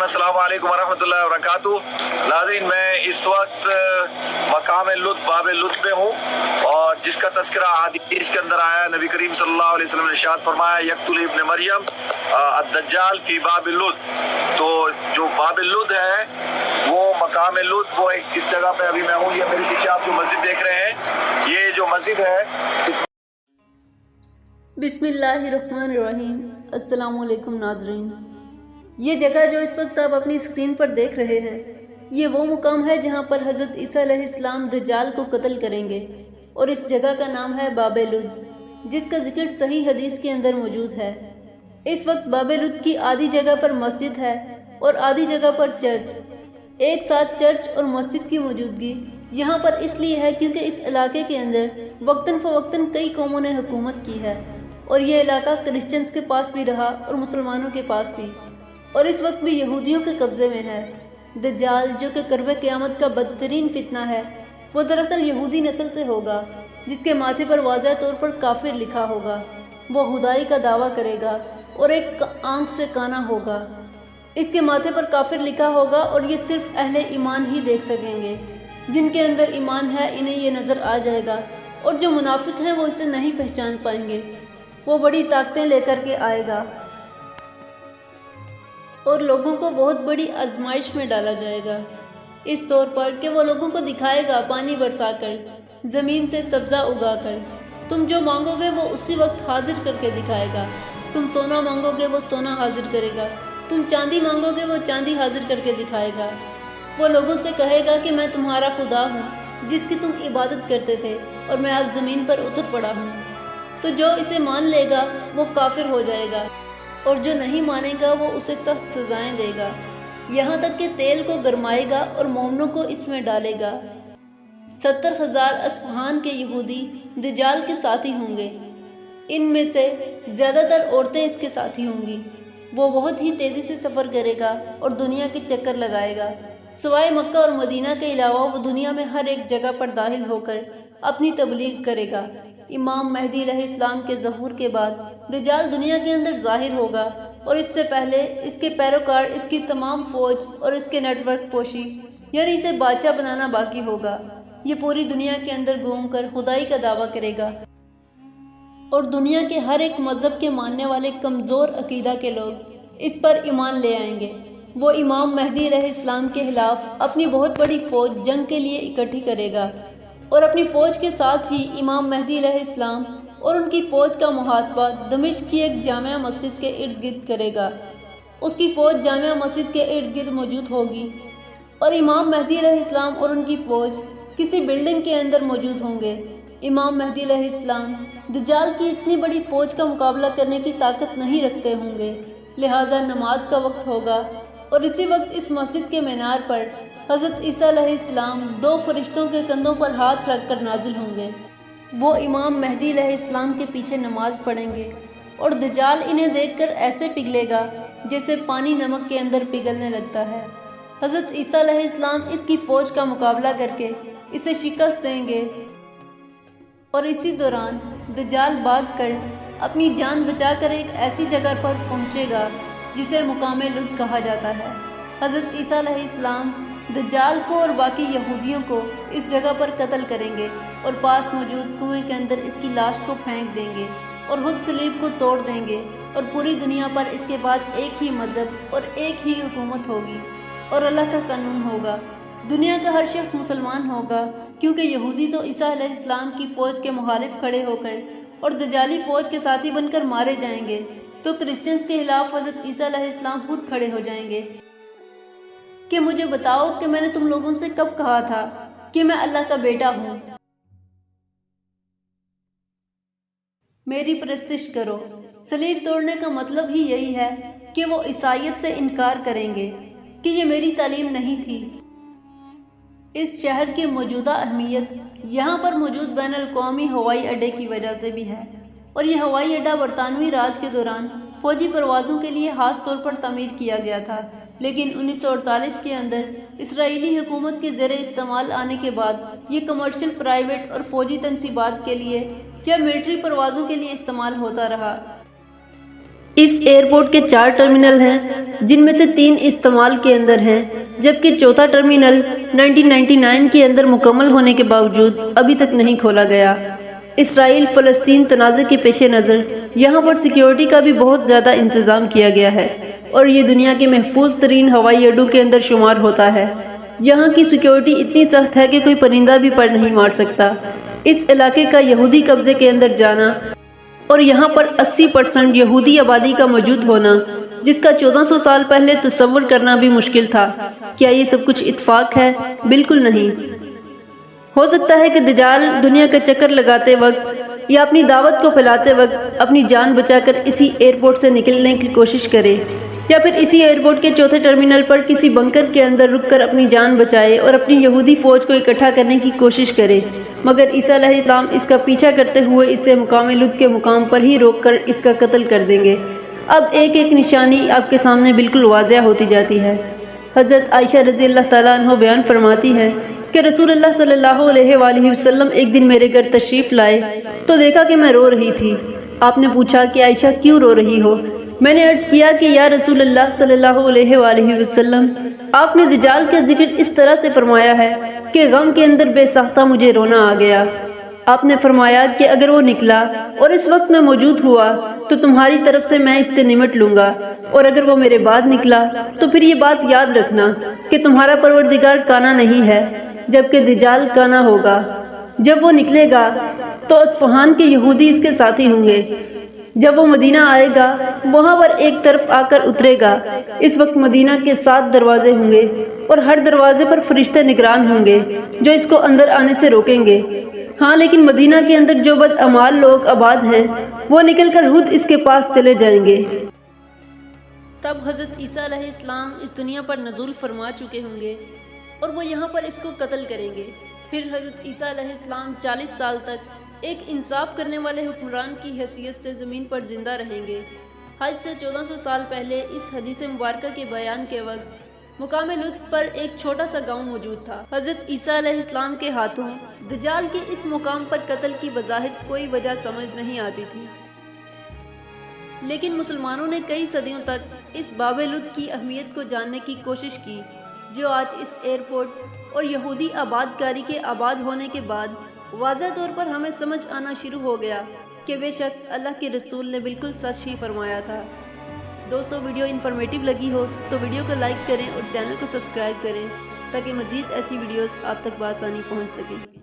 रहीम, अस्सलाम वालेकुम वरहमतुल्लाहि वबरकातुहू। नाज़रीन, मैं इस वक्त मकाम लुत्फ़ बाब लुत्फ़ में हूँ और जिसका तज़किरा हदीस के अंदर आया, नबी करीम सल्लल्लाहु अलैहि वसल्लम ने इरशाद फरमाया, यक़्तुल इब्न मरियम अद-दज्जाल फ़ी बाब लुत्फ़। तो जो बाब लुत्फ़ है वो मकाम लुत्फ़, वो इस जगह पे अभी मैं हूँ। ये मेरे पीछे आप जो मस्जिद देख रहे हैं, ये जो मस्जिद है। बिस्मिल्लाहिर्रहमानिर्रहीम। अस्सलाम वालेकुम नाज़रीन, ये जगह जो इस वक्त आप अपनी स्क्रीन पर देख रहे हैं, ये वो मुकाम है जहाँ पर हज़रत ईसा अलैहिस्सलाम दज्जाल को कत्ल करेंगे, और इस जगह का नाम है बाब लुद, जिसका जिक्र सही हदीस के अंदर मौजूद है। इस वक्त बाब लुद की आधी जगह पर मस्जिद है और आधी जगह पर चर्च। एक साथ चर्च और मस्जिद की मौजूदगी यहाँ पर इसलिए है क्योंकि इस इलाके के अंदर वक्तन फ़वक्तन कई कौमों ने हुकूमत की है, और ये इलाका क्रिश्चियंस के पास भी रहा और मुसलमानों के पास भी, और इस वक्त भी यहूदियों के कब्ज़े में है। दज्जाल, जो कि कर्ब क़यामत का बदतरीन फितना है, वो दरअसल यहूदी नस्ल से होगा, जिसके माथे पर वाज़ह तौर पर काफिर लिखा होगा। वो खुदाई का दावा करेगा और एक आंख से काना होगा। इसके माथे पर काफिर लिखा होगा और ये सिर्फ अहले ईमान ही देख सकेंगे। जिनके अंदर ईमान है इन्हें ये नज़र आ जाएगा, और जो मुनाफिक हैं वो इसे नहीं पहचान पाएंगे। वो बड़ी ताकतें लेकर के आएगा और लोगों को बहुत बड़ी आजमाइश में डाला जाएगा, इस तौर पर कि वो लोगों को दिखाएगा पानी बरसाकर, ज़मीन से सब्ज़ा उगाकर। तुम जो मांगोगे वो उसी वक्त हाजिर करके दिखाएगा। तुम सोना मांगोगे वो सोना हाजिर करेगा, तुम चांदी मांगोगे वो चांदी हाजिर करके दिखाएगा। वो लोगों से कहेगा कि मैं तुम्हारा खुदा हूँ जिसकी तुम इबादत करते थे, और मैं आज ज़मीन पर उतर पड़ा हूँ। तो जो इसे मान लेगा वो काफिर हो जाएगा, और जो नहीं मानेगा वो उसे सख्त सजाएं देगा, यहाँ तक कि तेल को गरमाएगा और मोमनों को इसमें डालेगा। 70,000 अस्फहान के यहूदी दज्जाल के साथी होंगे। इनमें से ज़्यादातर औरतें इसके साथी होंगी। वो बहुत ही तेज़ी से सफ़र करेगा और दुनिया के चक्कर लगाएगा। सिवाय मक्का और मदीना के अलावा वो दुनिया में हर एक जगह पर दाखिल होकर अपनी तबलीग करेगा। इमाम मेहदी अलैहिस्सलाम के ज़हूर के बाद दज्जाल दुनिया के अंदर ज़ाहिर होगा, और इससे पहले इसके पैरोकार, इसकी तमाम फ़ौज और इसके नेटवर्क पोशी, यानी इसे बादशाह बनाना बाकी होगा। ये पूरी दुनिया के अंदर घूमकर खुदाई का दावा करेगा, और दुनिया के हर एक मज़हब के मानने वाले कमज़ोर अकीदा के लोग इस पर ईमान ले आएंगे। वो इमाम मेहदी अलैहिस्सलाम के खिलाफ अपनी बहुत बड़ी फ़ौज जंग के लिए इकट्ठी करेगा, और अपनी फ़ौज के साथ ही इमाम मेहदी अलैहिस्सलाम और उनकी फ़ौज का मुहासबा दमिश्क की एक जामिया मस्जिद के इर्द गिर्द करेगा। उसकी फ़ौज जामिया मस्जिद के इर्द गिर्द मौजूद होगी, और इमाम मेहदी अलैहिस्सलाम और उनकी फ़ौज किसी बिल्डिंग के अंदर मौजूद होंगे। इमाम मेहदी अलैहिस्सलाम दज्जाल की इतनी बड़ी फ़ौज का मुकाबला करने की ताकत नहीं रखते होंगे, लिहाजा नमाज का वक्त होगा, और इसी वक्त इस मस्जिद के मीनार पर हज़रत ईसा अलैहिस्सलाम 2 फरिश्तों के कंधों पर हाथ रखकर नाजिल होंगे। वो इमाम मेहदी अलैहिस्सलाम के पीछे नमाज पढ़ेंगे, और दज्जाल इन्हें देखकर ऐसे पिघलेगा जैसे पानी नमक के अंदर पिघलने लगता है। हज़रत ईसा अलैहिस्सलाम इसकी फ़ौज का मुकाबला करके इसे शिकस्त देंगे, और इसी दौरान दज्जाल भागकर अपनी जान बचाकर एक ऐसी जगह पर पहुँचेगा जिसे मुकाम लुद कहा जाता है। हज़रत ईसा अलैहिस्सलाम दज्जाल को और बाकी यहूदियों को इस जगह पर कत्ल करेंगे, और पास मौजूद कुएं के अंदर इसकी लाश को फेंक देंगे, और खुद सलीब को तोड़ देंगे, और पूरी दुनिया पर इसके बाद एक ही मज़हब और एक ही हुकूमत होगी, और अल्लाह का कानून होगा। दुनिया का हर शख्स मुसलमान होगा, क्योंकि यहूदी तो ईसा अलैहिस्सलाम की फ़ौज के मुखालिफ खड़े होकर और दज्जाली फ़ौज के साथी बनकर मारे जाएंगे, तो क्रिश्चियंस के खिलाफ हज़रत ईसा अलैहिस्सलाम खुद खड़े हो जाएंगे कि मुझे बताओ कि मैंने तुम लोगों से कब कहा था कि मैं अल्लाह का बेटा हूँ, मेरी परस्तिश करो। सलीब तोड़ने का मतलब ही यही है कि वो ईसाईयत से इनकार करेंगे कि ये मेरी तालीम नहीं थी। इस शहर की मौजूदा अहमियत यहाँ पर मौजूद बैन अल-अक़वामी हवाई अड्डे की वजह से भी है, और यह हवाई अड्डा बरतानवी राज के दौरान फ़ौजी परवाज़ों के लिए ख़ास तौर पर तमीर किया गया था, लेकिन 1948 के अंदर इसराइली हुकूमत के ज़ेरे इस्तेमाल आने के बाद ये कमर्शियल, प्राइवेट और फ़ौजी तनसीबात के लिए या मिलिट्री परवाज़ों के लिए इस्तेमाल होता रहा। اس ایئرپورٹ کے 4 ٹرمینل ہیں جن میں سے 3 استعمال کے اندر ہیں، جبکہ چوتھا ٹرمینل 1999 کے اندر مکمل ہونے کے باوجود ابھی تک نہیں کھولا گیا۔ اسرائیل فلسطین تنازع کے پیش نظر یہاں پر سیکیورٹی کا بھی بہت زیادہ انتظام کیا گیا ہے اور یہ دنیا کے محفوظ ترین ہوائی اڈوں کے اندر شمار ہوتا ہے۔ یہاں کی سیکیورٹی اتنی سخت ہے کہ کوئی پرندہ بھی پر نہیں مار سکتا۔ اس علاقے کا یہودی قبضے کے اندر جانا اور یہاں پر 80% یہودی آبادی کا موجود ہونا، جس کا 1400 سال پہلے تصور کرنا بھی مشکل تھا۔ کیا یہ سب کچھ اتفاق ہے؟ بالکل نہیں۔ ہو سکتا ہے کہ دجال دنیا کا چکر لگاتے وقت یا اپنی دعوت کو پھیلاتے وقت اپنی جان بچا کر اسی ایئرپورٹ سے نکلنے کی کوشش کرے، یا پھر اسی ایئرپورٹ کے چوتھے ٹرمینل پر کسی بنکر کے اندر رک کر اپنی جان بچائے اور اپنی یہودی فوج کو اکٹھا کرنے کی کوشش کرے، مگر عیسیٰ علیہ السلام اس کا پیچھا کرتے ہوئے اسے مقام لد کے مقام پر ہی روک کر اس کا قتل کر دیں گے۔ اب ایک ایک نشانی آپ کے سامنے بالکل واضح ہوتی جاتی ہے۔ حضرت عائشہ رضی اللہ تعالیٰ عنہ بیان فرماتی ہے کہ رسول اللہ صلی اللہ علیہ وآلہ وسلم ایک دن میرے گھر تشریف لائے تو دیکھا کہ میں رو رہی تھی۔ آپ نے پوچھا کہ عائشہ کیوں رو رہی ہو؟ میں نے عرض کیا کہ یا رسول اللہ صلی اللہ علیہ وآلہ وسلم، آپ نے دجال کا ذکر اس طرح سے فرمایا ہے کہ غم کے اندر بے ساختہ مجھے رونا آ گیا۔ آپ نے فرمایا کہ اگر وہ نکلا اور اس وقت میں موجود ہوا تو تمہاری طرف سے میں اس سے نمٹ لوں گا، اور اگر وہ میرے بعد نکلا تو پھر یہ بات یاد رکھنا کہ تمہارا پروردگار کانا نہیں ہے، جبکہ دجال کانا ہوگا۔ جب وہ نکلے گا تو اصفہان کے یہودی اس کے ساتھی ہوں گے۔ جب وہ مدینہ آئے گا وہاں پر ایک طرف آ کر اترے گا۔ اس وقت مدینہ کے 7 دروازے ہوں گے اور ہر دروازے پر فرشتے نگران ہوں گے جو اس کو اندر آنے سے روکیں گے۔ ہاں، لیکن مدینہ کے اندر جو بدعمال لوگ آباد ہیں وہ نکل کر خود اس کے پاس چلے جائیں گے۔ تب حضرت عیسیٰ علیہ السلام اس دنیا پر نزول فرما چکے ہوں گے اور وہ یہاں پر اس کو قتل کریں گے۔ پھر حضرت عیسیٰ علیہ السلام 40 سال تک ایک انصاف کرنے والے حکمران کی حیثیت سے زمین پر زندہ رہیں گے۔ حج سے 1400 سال پہلے اس حدیث مبارکہ کے بیان کے وقت مقام لطف پر ایک چھوٹا سا گاؤں موجود تھا۔ حضرت عیسیٰ علیہ السلام کے ہاتھوں دجال کے اس مقام پر قتل کی بظاہر کوئی وجہ سمجھ نہیں آتی تھی، لیکن مسلمانوں نے کئی صدیوں تک اس باب لطف کی اہمیت کو جاننے کی کوشش کی، جو آج اس ایئرپورٹ اور یہودی آباد کاری کے آباد ہونے کے بعد واضح طور پر ہمیں سمجھ آنا شروع ہو گیا کہ بے شک اللہ کے رسول نے بالکل سچ ہی فرمایا تھا۔ دوستو، ویڈیو انفارمیٹیو لگی ہو تو ویڈیو کو لائک کریں اور چینل کو سبسکرائب کریں تاکہ مزید ایسی ویڈیوز آپ تک بآسانی پہنچ سکیں۔